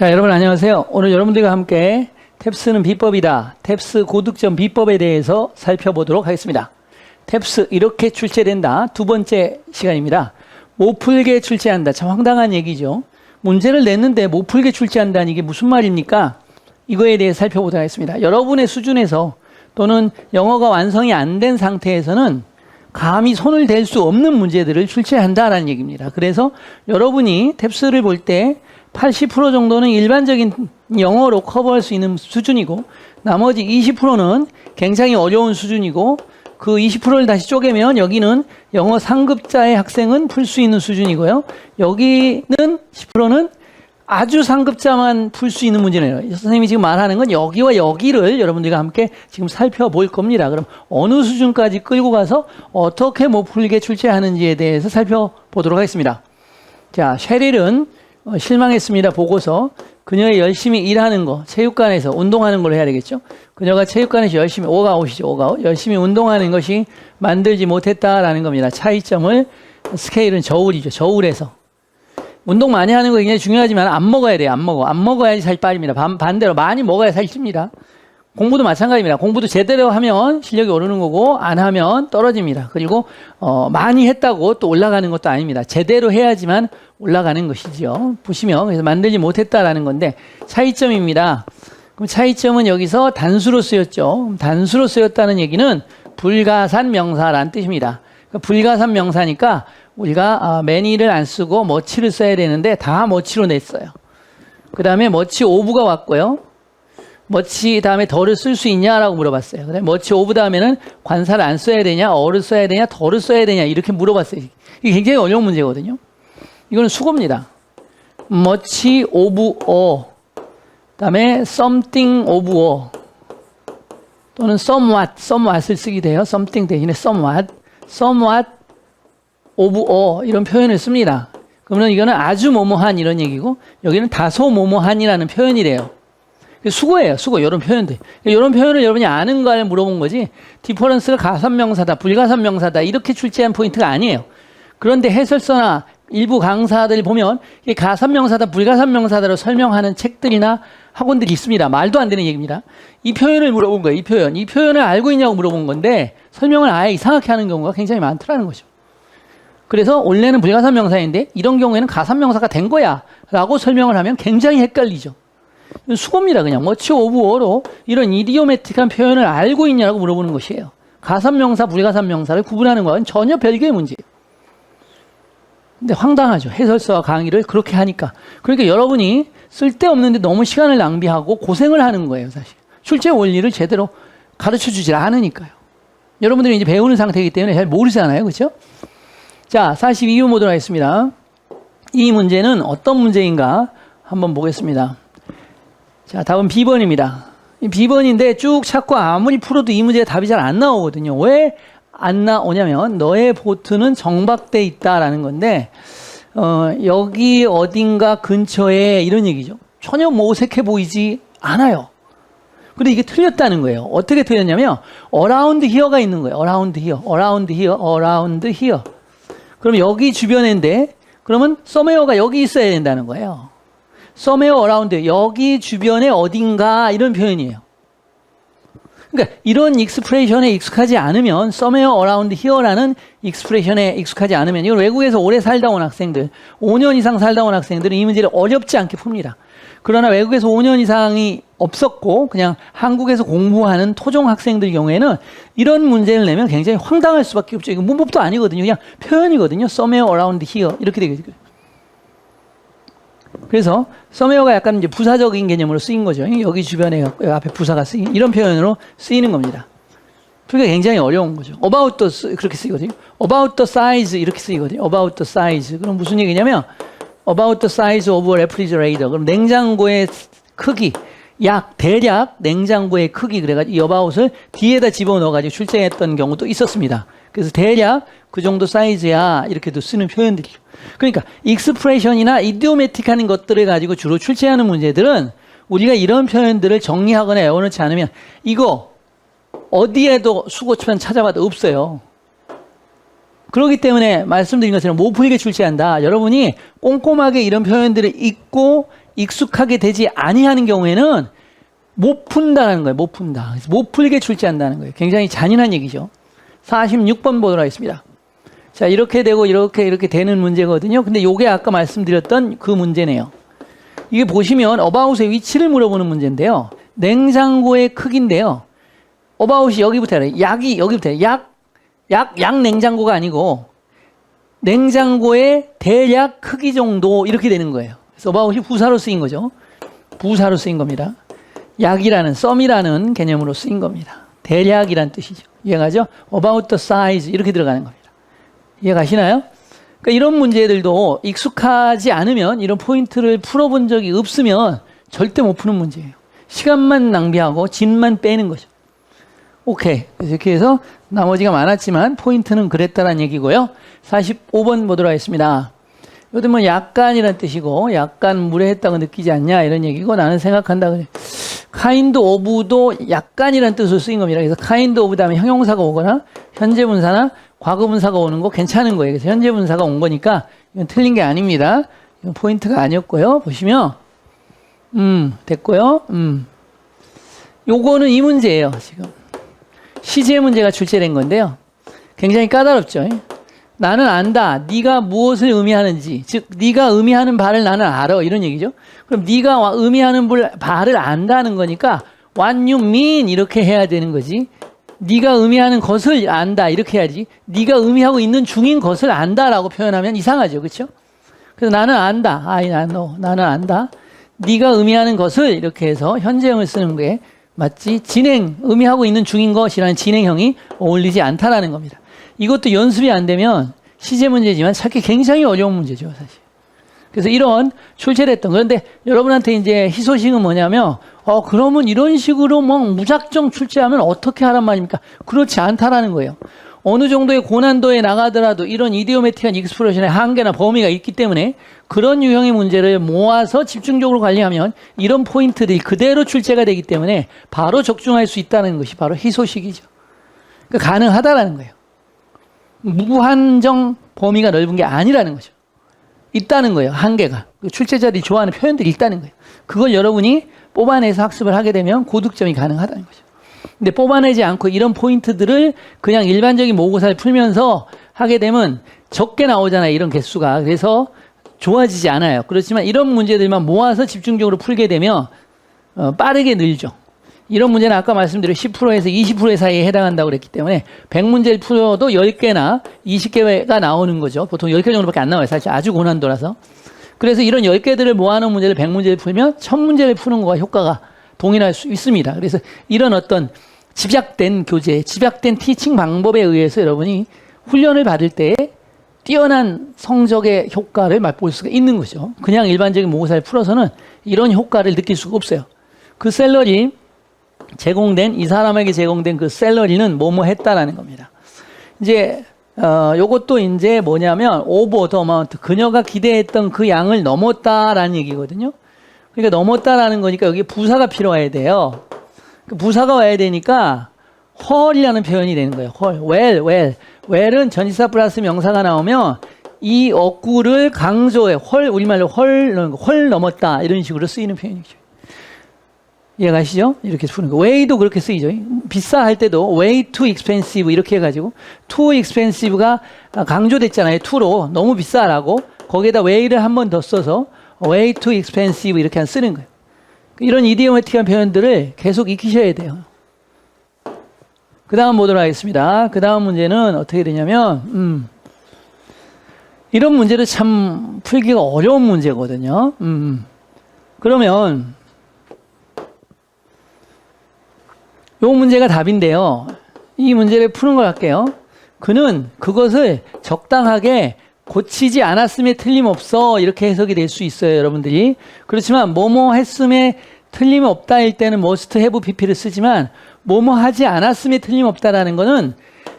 자, 여러분 안녕하세요. 오늘 여러분들과 함께 탭스는 비법이다. 탭스 고득점 비법에 대해서 살펴보도록 하겠습니다. 탭스 이렇게 출제된다. 두 번째 시간입니다. 못 풀게 출제한다. 참 황당한 얘기죠. 문제를 냈는데 못 풀게 출제한다는 이게 무슨 말입니까? 이거에 대해 살펴보도록 하겠습니다. 여러분의 수준에서 또는 영어가 완성이 안 된 상태에서는 감히 손을 댈 수 없는 문제들을 출제한다라는 얘기입니다. 그래서 여러분이 탭스를 볼 때 80% 정도는 일반적인 영어로 커버할 수 있는 수준이고 나머지 20%는 굉장히 어려운 수준이고 그 20%를 다시 쪼개면 여기는 영어 상급자의 학생은 풀 수 있는 수준이고요. 여기는 10%는 아주 상급자만 풀 수 있는 문제네요. 선생님이 지금 말하는 건 여기와 여기를 여러분들과 함께 지금 살펴볼 겁니다. 그럼 어느 수준까지 끌고 가서 어떻게 못 풀게 출제하는지에 대해서 살펴보도록 하겠습니다. 자, 셰릴은 실망했습니다. 보고서 그녀의 열심히 일하는 거, 체육관에서 운동하는 걸 해야 되겠죠. 그녀가 체육관에서 열심히 워크아웃이죠. 워크아웃. 열심히 운동하는 것이 만들지 못했다라는 겁니다. 차이점을 스케일은 저울이죠. 저울에서 운동 많이 하는 거 굉장히 중요하지만 안 먹어야 돼요. 안 먹어야지 살 빠집니다. 반대로 많이 먹어야 살 찝니다. 공부도 마찬가지입니다. 공부도 제대로 하면 실력이 오르는 거고 안 하면 떨어집니다. 그리고 많이 했다고 또 올라가는 것도 아닙니다. 제대로 해야지만 올라가는 것이죠. 보시면 그래서 만들지 못했다라는 건데 차이점입니다. 그럼 차이점은 여기서 단수로 쓰였죠. 단수로 쓰였다는 얘기는 불가산 명사라는 뜻입니다. 그러니까 불가산 명사니까 우리가 many를 안 쓰고 much를 써야 되는데 다 much로 냈어요. 그 다음에 much of가 왔고요. much 다음에 더를 쓸 수 있냐라고 물어봤어요. 그다음에 much of 다음에는 관사를 안 써야 되냐, 어를 써야 되냐, 더를 써야 되냐 이렇게 물어봤어요. 이게 굉장히 어려운 문제거든요. 이거는 수고입니다. much of a 그다음에 something of a 또는 somewhat을 쓰게 돼요. something 대신에 somewhat of a 이런 표현을 씁니다. 그러면 이거는 아주 뭐뭐한 이런 얘기고 여기는 다소 뭐뭐한이라는 표현이래요. 수고예요. 수고. 이런 표현들. 이런 표현을 여러분이 아는가를 물어본 거지 디퍼런스가 가산명사다, 불가산명사다 이렇게 출제한 포인트가 아니에요. 그런데 해설서나 일부 강사들 보면 이게 가산명사다, 불가산명사다로 설명하는 책들이나 학원들이 있습니다. 말도 안 되는 얘기입니다. 이 표현을 물어본 거예요. 이 표현을 알고 있냐고 물어본 건데 설명을 아예 이상하게 하는 경우가 굉장히 많더라는 거죠. 그래서 원래는 불가산명사인데 이런 경우에는 가산명사가 된 거야 라고 설명을 하면 굉장히 헷갈리죠. 수고입니다. 그냥 much of a로 이런 이디오매틱한 표현을 알고 있냐고 물어보는 것이에요. 가산명사, 불가산명사를 구분하는 건 전혀 별개의 문제예요. 근데 황당하죠. 해설서와 강의를 그렇게 하니까. 그러니까 여러분이 쓸데없는데 너무 시간을 낭비하고 고생을 하는 거예요. 사실 출제 원리를 제대로 가르쳐주질 않으니까요. 여러분들이 이제 배우는 상태이기 때문에 잘 모르잖아요. 그렇죠? 자, 42번 보도록 하겠습니다. 이 문제는 어떤 문제인가 한번 보겠습니다. 자, 답은 B번입니다. 이 B번인데 쭉 찾고 아무리 풀어도 이 문제에 답이 잘 안 나오거든요. 왜 안 나오냐면 너의 보트는 정박돼 있다라는 건데 여기 어딘가 근처에 이런 얘기죠. 전혀 어색해 보이지 않아요. 근데 이게 틀렸다는 거예요. 어떻게 틀렸냐면 around here가 있는 거예요. around here. 그럼 여기 주변인데 그러면 somewhere가 여기 있어야 된다는 거예요. somewhere around 여기 주변에 어딘가 이런 표현이에요. 그러니까 이런 익스프레션에 익숙하지 않으면 somewhere around here라는 익스프레션에 익숙하지 않으면 이건 외국에서 오래 살다 온 학생들 5년 이상 살다 온 학생들은 이 문제를 어렵지 않게 풉니다. 그러나 외국에서 5년 이상이 없었고 그냥 한국에서 공부하는 토종 학생들 경우에는 이런 문제를 내면 굉장히 황당할 수밖에 없죠. 이거 문법도 아니거든요. 그냥 표현이거든요. somewhere around here 이렇게 되겠죠. 그래서 somewhere가 약간 이제 부사적인 개념으로 쓰인 거죠. 여기 주변에 앞에 부사가 쓰인 이런 표현으로 쓰이는 겁니다. 그게 굉장히 어려운 거죠. about the 그렇게 쓰이거든요. about the size 이렇게 쓰이거든요. about the size. 그럼 무슨 얘기냐면 about the size of a refrigerator. 그럼 냉장고의 크기, 대략 냉장고의 크기 그래가지고 이 about을 뒤에다 집어넣어가지고 출제했던 경우도 있었습니다. 그래서 대략 그 정도 사이즈야 이렇게도 쓰는 표현들이죠. 그러니까 익스프레션이나 이디오매틱한 것들을 가지고 주로 출제하는 문제들은 우리가 이런 표현들을 정리하거나 외워놓지 않으면 이거 어디에도 수고편 찾아봐도 없어요. 그렇기 때문에 말씀드린 것처럼 못 풀게 출제한다. 여러분이 꼼꼼하게 이런 표현들을 읽고 익숙하게 되지 아니하는 경우에는 못 푼다는 거예요. 못 푼다. 그래서 못 풀게 출제한다는 거예요. 굉장히 잔인한 얘기죠. 46번 보도록 하겠습니다. 자, 이렇게 되고 이렇게 되는 문제거든요. 근데 요게 아까 말씀드렸던 그 문제네요. 이게 보시면 about의 위치를 물어보는 문제인데요. 냉장고의 크기인데요. about이 여기부터 해요. 약이 여기부터 해요. 약 냉장고가 아니고 냉장고의 대략 크기 정도 이렇게 되는 거예요. 그래서 about이 부사로 쓰인 거죠. 부사로 쓰인 겁니다. 약이라는 썸이라는 개념으로 쓰인 겁니다. 대략이란 뜻이죠. 이해가죠? about the size 이렇게 들어가는 겁니다. 이해가시나요? 그러니까 이런 문제들도 익숙하지 않으면 이런 포인트를 풀어본 적이 없으면 절대 못 푸는 문제예요. 시간만 낭비하고 진만 빼는 거죠. 오케이. 그래서 이렇게 해서 나머지가 많았지만 포인트는 그랬다는 얘기고요. 45번 보도록 하겠습니다. 이것도 뭐 약간이란 뜻이고 약간 무례했다고 느끼지 않냐 이런 얘기고 나는 생각한다 그래. kind of도 약간이란 뜻으로 쓰인 겁니다. 그래서 kind of 다음에 형용사가 오거나 현재 분사나 과거 분사가 오는 거 괜찮은 거예요. 그래서 현재 분사가 온 거니까 이건 틀린 게 아닙니다. 이건 포인트가 아니었고요. 보시면 됐고요. 요거는 이 문제예요. 지금 시제 문제가 출제된 건데요. 굉장히 까다롭죠. 나는 안다. 네가 무엇을 의미하는지, 즉 네가 의미하는 바를 나는 알아 이런 얘기죠. 그럼 네가 의미하는 바를 안다는 거니까 what you mean 이렇게 해야 되는 거지. 네가 의미하는 것을 안다 이렇게 해야지. 네가 의미하고 있는 중인 것을 안다라고 표현하면 이상하죠, 그렇죠? 그래서 나는 안다. I know. 나는 안다. 네가 의미하는 것을 이렇게 해서 현재형을 쓰는 게 맞지. 진행 의미하고 있는 중인 것이라는 진행형이 어울리지 않다라는 겁니다. 이것도 연습이 안 되면 시제 문제지만 찾기 굉장히 어려운 문제죠, 사실. 그래서 이런 출제를 했던. 그런데 여러분한테 이제 희소식은 뭐냐면, 그러면 이런 식으로 뭐 무작정 출제하면 어떻게 하란 말입니까? 그렇지 않다라는 거예요. 어느 정도의 고난도에 나가더라도 이런 이디오매틱한 익스프레션의 한계나 범위가 있기 때문에 그런 유형의 문제를 모아서 집중적으로 관리하면 이런 포인트들이 그대로 출제가 되기 때문에 바로 적중할 수 있다는 것이 바로 희소식이죠. 그러니까 가능하다라는 거예요. 무한정 범위가 넓은 게 아니라는 거죠. 있다는 거예요. 한계가. 출제자들이 좋아하는 표현들이 있다는 거예요. 그걸 여러분이 뽑아내서 학습을 하게 되면 고득점이 가능하다는 거죠. 근데 뽑아내지 않고 이런 포인트들을 그냥 일반적인 모의고사를 풀면서 하게 되면 적게 나오잖아요. 이런 개수가. 그래서 좋아지지 않아요. 그렇지만 이런 문제들만 모아서 집중적으로 풀게 되면 빠르게 늘죠. 이런 문제는 아까 말씀드린 10%에서 20% 사이에 해당한다고 그랬기 때문에 100문제를 풀어도 10개나 20개가 나오는 거죠. 보통 10개 정도밖에 안 나와요. 사실 아주 고난도라서. 그래서 이런 10개들을 모아놓은 문제를 100문제를 풀면 1000문제를 푸는 것과 효과가 동일할 수 있습니다. 그래서 이런 어떤 집약된 교재, 집약된 티칭 방법에 의해서 여러분이 훈련을 받을 때 뛰어난 성적의 효과를 맛볼 수가 있는 거죠. 그냥 일반적인 모의고사를 풀어서는 이런 효과를 느낄 수가 없어요. 그 샐러리 제공된 이 사람에게 제공된 그 샐러리는 뭐뭐 했다라는 겁니다. 이제 요것도 이제 뭐냐면 over the amount 그녀가 기대했던 그 양을 넘었다라는 얘기거든요. 그러니까 넘었다라는 거니까 여기 부사가 필요해야 돼요. 그 부사가 와야 되니까 헐이라는 표현이 되는 거예요. 헐, well은 전치사 플러스 명사가 나오면 이 어구를 강조해 우리말로 헐 넘었다 이런 식으로 쓰이는 표현이죠. 이해가시죠? 이렇게 푸는 거. way도 그렇게 쓰이죠. 비싸 할 때도 way too expensive 이렇게 해가지고 too expensive가 강조됐잖아요. to로 너무 비싸라고 거기에다 way를 한 번 더 써서 way too expensive 이렇게 쓰는 거예요. 이런 이디오매틱한 표현들을 계속 익히셔야 돼요. 그 다음 보도록 하겠습니다. 그 다음 문제는 어떻게 되냐면 이런 문제를 참 풀기가 어려운 문제거든요. 그러면 이 문제가 답인데요. 이 문제를 푸는 걸 할게요. 그는 그것을 적당하게 고치지 않았음에 틀림없어 이렇게 해석이 될 수 있어요. 여러분들이. 그렇지만 뭐뭐 했음에 틀림없다일 때는 must have pp를 쓰지만 뭐뭐 하지 않았음에 틀림없다라는 거는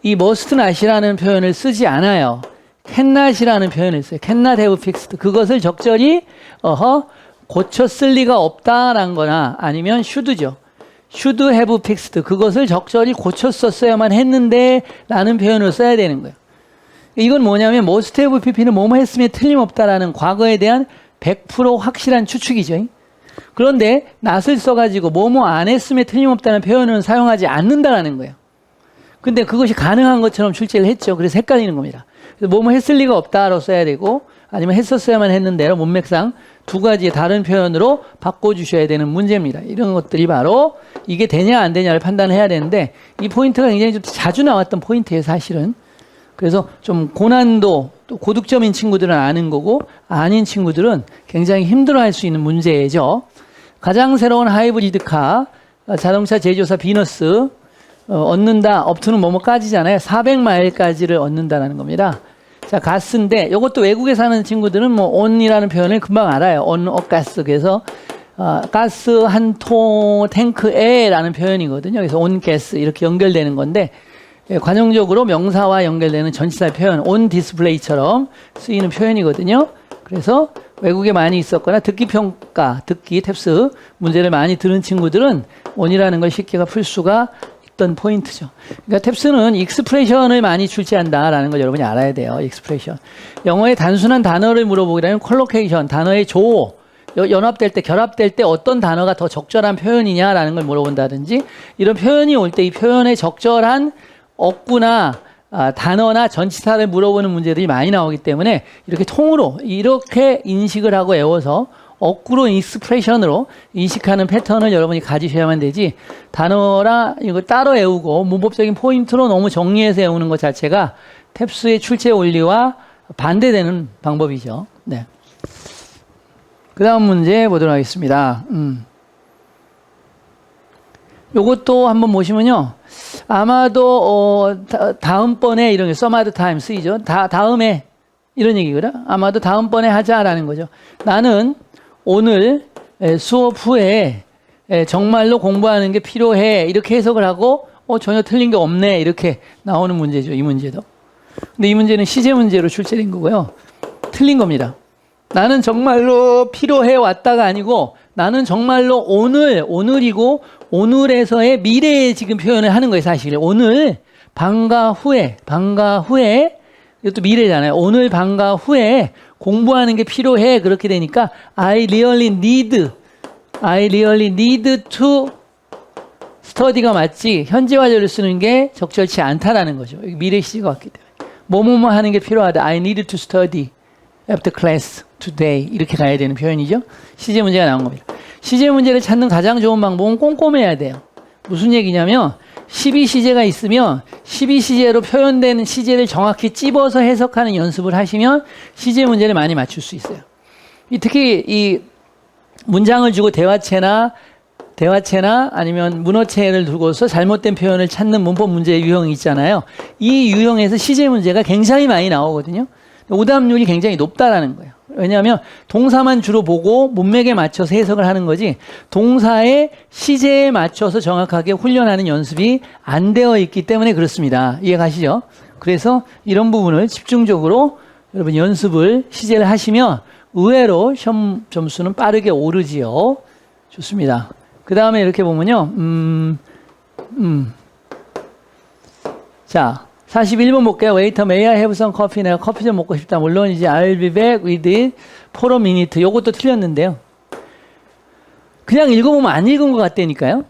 이 must not이라는 표현을 쓰지 않아요. cannot이라는 표현을 써요. cannot have fixed. 그것을 적절히 고쳤을 리가 없다라는 거나 아니면 should죠. should have fixed. 그것을 적절히 고쳤었어야만 했는데 라는 표현을 써야 되는 거예요. 이건 뭐냐면 must have pp는 뭐뭐 했으면 틀림없다라는 과거에 대한 100% 확실한 추측이죠. 그런데 not을 써가지고 뭐뭐 안 했음에 틀림없다는 표현은 사용하지 않는다라는 거예요. 근데 그것이 가능한 것처럼 출제를 했죠. 그래서 헷갈리는 겁니다. 그래서 뭐뭐 했을 리가 없다로 써야 되고 아니면 했었어야만 했는데로 문맥상 두 가지의 다른 표현으로 바꿔주셔야 되는 문제입니다. 이런 것들이 바로 이게 되냐 안 되냐를 판단해야 되는데 이 포인트가 굉장히 좀 자주 나왔던 포인트예요, 사실은. 그래서 좀 고난도 또 고득점인 친구들은 아는 거고 아닌 친구들은 굉장히 힘들어할 수 있는 문제죠. 가장 새로운 하이브리드카 자동차 제조사 비너스 얻는다. 업투는 뭐뭐까지잖아요. 400마일까지를 얻는다라는 겁니다. 자, 가스인데 이것도 외국에 사는 친구들은 뭐 on이라는 표현을 금방 알아요. on of gas. 그래서 가스 한 통 탱크에라는 표현이거든요. 그래서 on gas 이렇게 연결되는 건데 관용적으로 명사와 연결되는 전치사 표현 on display처럼 쓰이는 표현이거든요. 그래서 외국에 많이 있었거나 듣기 평가, 듣기 탭스 문제를 많이 들은 친구들은 on이라는 걸 쉽게 풀 수가 있던 포인트죠. 그러니까 탭스는 익스프레션을 많이 출제한다라는 걸 여러분이 알아야 돼요. 익스프레션. 영어의 단순한 단어를 물어보기라는 컬로케이션, 단어의 조, 연합될 때, 결합될 때 어떤 단어가 더 적절한 표현이냐라는 걸 물어본다든지 이런 표현이 올 때 이 표현의 적절한 어구나 단어나 전치사를 물어보는 문제들이 많이 나오기 때문에 이렇게 통으로 이렇게 인식을 하고 외워서 어구로 익스프레션으로 인식하는 패턴을 여러분이 가지셔야만 되지 단어라 이거 따로 외우고 문법적인 포인트로 너무 정리해서 외우는 것 자체가 탭스의 출제 원리와 반대되는 방법이죠. 네. 그 다음 문제 보도록 하겠습니다. 요것도 한번 보시면요. 아마도 다음번에 이런 게 some other time 쓰이죠. 다음에 이런 얘기거든. 아마도 다음번에 하자라는 거죠. 나는 오늘 수업 후에 정말로 공부하는 게 필요해 이렇게 해석을 하고 전혀 틀린 게 없네 이렇게 나오는 문제죠. 이 문제도. 근데 이 문제는 시제 문제로 출제된 거고요. 틀린 겁니다. 나는 정말로 필요해 왔다가 아니고 나는 정말로 오늘이고 오늘에서의 미래에 지금 표현을 하는 거예요. 사실 오늘 방과 후에 이것도 미래잖아요. 오늘 방과 후에 공부하는 게 필요해 그렇게 되니까 I really need to study가 맞지 현재완료를 쓰는 게 적절치 않다라는 거죠. 미래 시제가 왔기 때문에 뭐뭐뭐 하는 게 필요하다. I need to study after class today 이렇게 가야 되는 표현이죠. 시제 문제가 나온 겁니다. 시제 문제를 찾는 가장 좋은 방법은 꼼꼼해야 돼요. 무슨 얘기냐면 12시제가 있으면 12시제로 표현되는 시제를 정확히 찝어서 해석하는 연습을 하시면 시제 문제를 많이 맞출 수 있어요. 특히 이 문장을 주고 대화체나 아니면 문어체를 두고서 잘못된 표현을 찾는 문법 문제의 유형이 있잖아요. 이 유형에서 시제 문제가 굉장히 많이 나오거든요. 오답률이 굉장히 높다라는 거예요. 왜냐하면 동사만 주로 보고 문맥에 맞춰서 해석을 하는 거지 동사의 시제에 맞춰서 정확하게 훈련하는 연습이 안 되어 있기 때문에 그렇습니다. 이해가시죠? 그래서 이런 부분을 집중적으로 여러분 연습을 시제를 하시면 의외로 시험 점수는 빠르게 오르지요. 좋습니다. 그 다음에 이렇게 보면요. 자 41번 볼게요. Waiter, may I have some coffee? 내가 커피 좀 먹고 싶다. 물론이지. I'll be back with it for a minute. 요것도 틀렸는데요. 그냥 읽어보면 안 읽은 것 같다니까요.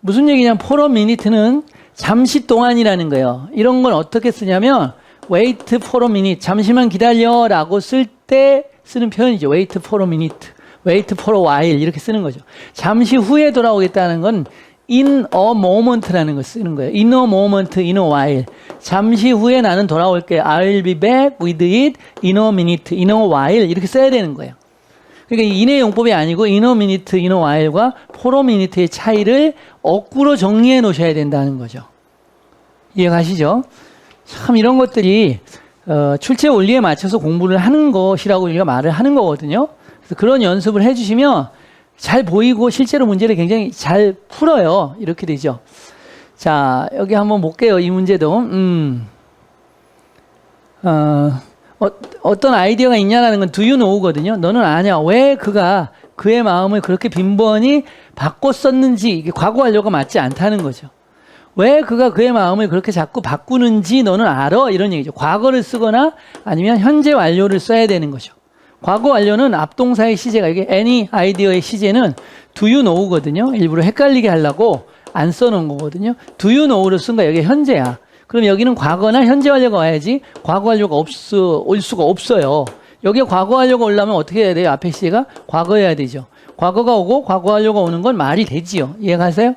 무슨 얘기냐면 for a minute는 잠시 동안이라는 거예요. 이런 건 어떻게 쓰냐면 wait for a minute. 잠시만 기다려 라고 쓸 때 쓰는 표현이죠. wait for a minute. wait for a while. 이렇게 쓰는 거죠. 잠시 후에 돌아오겠다는 건 in a moment라는 걸 쓰는 거예요. in a moment, in a while. 잠시 후에 나는 돌아올게. I'll be back with it in a minute, in a while. 이렇게 써야 되는 거예요. 그러니까 인의 용법이 아니고 in a minute, in a while과 for a minute의 차이를 어꾸로 정리해 놓으셔야 된다는 거죠. 이해가시죠? 참 이런 것들이 출제 원리에 맞춰서 공부를 하는 것이라고 우리가 말을 하는 거거든요. 그래서 그런 연습을 해주시면 잘 보이고 실제로 문제를 굉장히 잘 풀어요. 이렇게 되죠. 자, 여기 한번 볼게요. 이 문제도. 어떤 아이디어가 있냐라는 건 do you know거든요. 너는 아냐. 왜 그가 그의 마음을 그렇게 빈번히 바꿨었는지 이게 과거 완료가 맞지 않다는 거죠. 왜 그가 그의 마음을 그렇게 자꾸 바꾸는지 너는 알아? 이런 얘기죠. 과거를 쓰거나 아니면 현재 완료를 써야 되는 거죠. 과거 완료는 앞동사의 시제가 이게 any idea의 시제는 do you know거든요. 일부러 헷갈리게 하려고 안 써놓은 거거든요. do you know를 쓴 거야. 여기 현재야. 그럼 여기는 과거나 현재 완료가 와야지 과거 완료가 올 수가 없어요. 여기에 과거 완료가 오려면 어떻게 해야 돼요? 앞에 시제가 과거여야 되죠. 과거가 오고 과거 완료가 오는 건 말이 되지요. 이해가세요?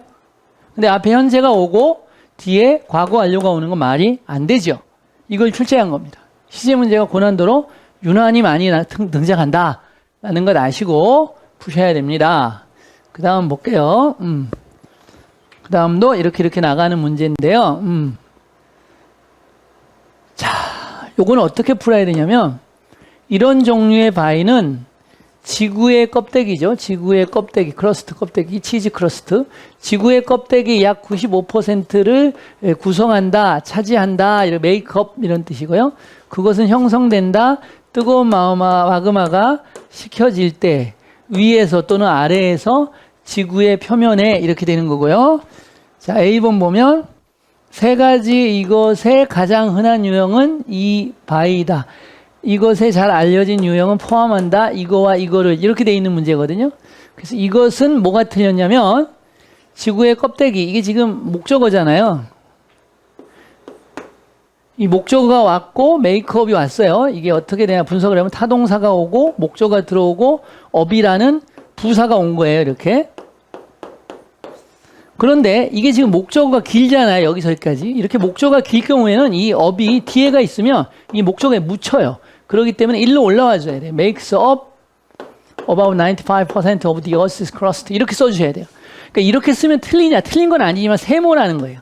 근데 앞에 현재가 오고 뒤에 과거 완료가 오는 건 말이 안 되죠. 이걸 출제한 겁니다. 시제 문제가 고난도로 유난히 많이 등장한다 라는 걸 아시고 푸셔야 됩니다. 그 다음 볼게요. 그 다음도 이렇게 나가는 문제인데요. 자, 요거는 어떻게 풀어야 되냐면 이런 종류의 바위는 지구의 껍데기죠. 지구의 껍데기, 크러스트 껍데기, 치즈 크러스트. 지구의 껍데기 약 95%를 구성한다, 차지한다, 이런 메이크업 이런 뜻이고요. 그것은 형성된다, 뜨거운 마그마가 식혀질 때 위에서 또는 아래에서 지구의 표면에 이렇게 되는 거고요. 자, A번 보면 세 가지 이것의 가장 흔한 유형은 이 바위다. 이것에 잘 알려진 유형은 포함한다. 이거와 이거를 이렇게 돼 있는 문제거든요. 그래서 이것은 뭐가 틀렸냐면 지구의 껍데기, 이게 지금 목적어잖아요. 이 목적어가 왔고 메이크업이 왔어요. 이게 어떻게 되냐 분석을 하면 타동사가 오고 목적어가 들어오고 업이라는 부사가 온 거예요. 이렇게. 그런데 이게 지금 목적어가 길잖아요. 여기서까지. 이렇게 목적어가 길 경우에는 이 업이 뒤에가 있으면 이 목적어에 묻혀요. 그렇기 때문에 일로 올라와 줘야 돼요. makes up about 95% of the earth's crust. 이렇게 써주셔야 돼요. 그러니까 이렇게 쓰면 틀리냐? 틀린 건 아니지만 세모라는 거예요.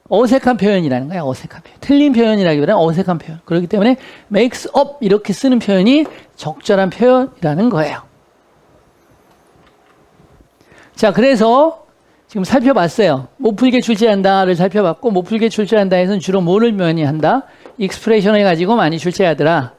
어색한 표현이라는 거야. 어색한 표현. 틀린 표현이라기보다는 어색한 표현. 그렇기 때문에 makes up 이렇게 쓰는 표현이 적절한 표현이라는 거예요. 자, 그래서 지금 살펴봤어요. 못 풀게 출제한다를 살펴봤고 못 풀게 출제한다에서는 주로 뭐를 많이 한다? 익스프레션을 가지고 많이 출제하더라.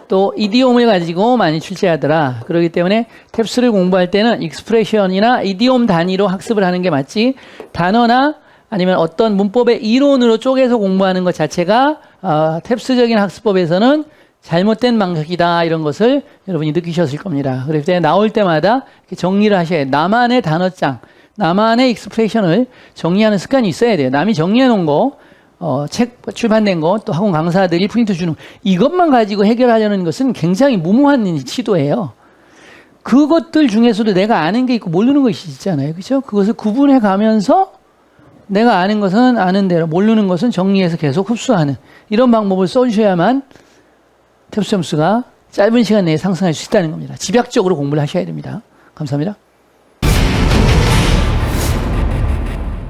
또 이디옴을 가지고 많이 출제하더라. 그렇기 때문에 탭스를 공부할 때는 익스프레션이나 이디옴 단위로 학습을 하는 게 맞지 단어나 아니면 어떤 문법의 이론으로 쪼개서 공부하는 것 자체가 탭스적인 학습법에서는 잘못된 방식이다 이런 것을 여러분이 느끼셨을 겁니다. 그렇기 때문에 나올 때마다 이렇게 정리를 하셔야 돼요. 나만의 단어장, 나만의 익스프레션을 정리하는 습관이 있어야 돼요. 남이 정리해 놓은 거, 책 출판된 거, 또 학원 강사들이 프린트 주는 거, 이것만 가지고 해결하려는 것은 굉장히 무모한 시도예요. 그것들 중에서도 내가 아는 게 있고 모르는 것이 있잖아요. 그렇죠? 그것을 구분해 가면서 내가 아는 것은 아는 대로, 모르는 것은 정리해서 계속 흡수하는 이런 방법을 써주셔야만 탭스 점수가 짧은 시간 내에 상승할 수 있다는 겁니다. 집약적으로 공부를 하셔야 됩니다. 감사합니다.